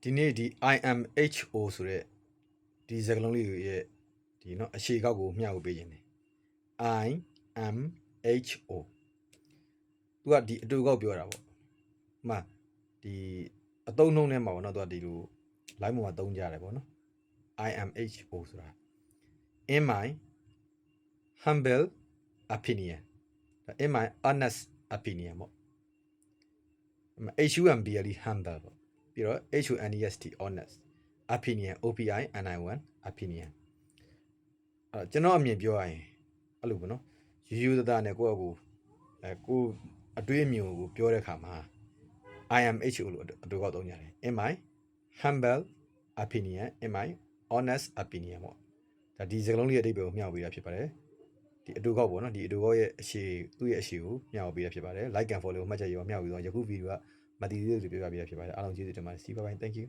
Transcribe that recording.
ဒီနေ့ဒီ IMHO ဆိုတဲ့ဒီစကားလုံးလေးရဲ့ဒီเนาะအရှိကောက်ကိုမျှဝေပေးခြင်းတယ် IMHO သူကဒီအတူကောက်ပြောတာပေါ့မှဒီအသုံးနှုန်းထဲမှာပေါ့เนาะသူကဒီလို line ပေါ်မှာသုံးကြတယ်ပေါ့เนาะ IMHO ဆိုတာ in my humble opinion in my honest opinion ပေါ့ HUMBLE humble ပေါ့ပြီးတော့ HONEST honest opinion OPINION opinion ကျွန်တော်အမြင်ပြောရရင်အဲ့လိုပေါ့နော်ရိုးရိုးသားသားနဲ့ကိုယ့်အကိုကိုအတွေးအမြင်ကိုပြောတဲ့အခါမှာ IMHO လို့အတူကောက်သုံးကြတယ် in my humble opinion in my honest opinion ပေါ့ဒါဒီစကားလုံးလေးရဲ့အဓိပ္ပာယ်ကိုမျှဝေပေးတာဖြစ်ပါတယ်ဒီအတူကောက်ပေါ့နော်ဒီအတူကောက်ရဲ့အရှိသူ့ရဲ့အရှိကိုမျှဝေပေးတာဖြစ်ပါတယ် like and follow မှတ်ချက်ရောမျှဝေတော့ယခုဗီဒီယိုကမတည်သေးတဲ့လူပြောပြပေးတာဖြစ်ပါတယ်အားလုံးကျေးဇူးတင်ပါတယ် see you bye bye thank you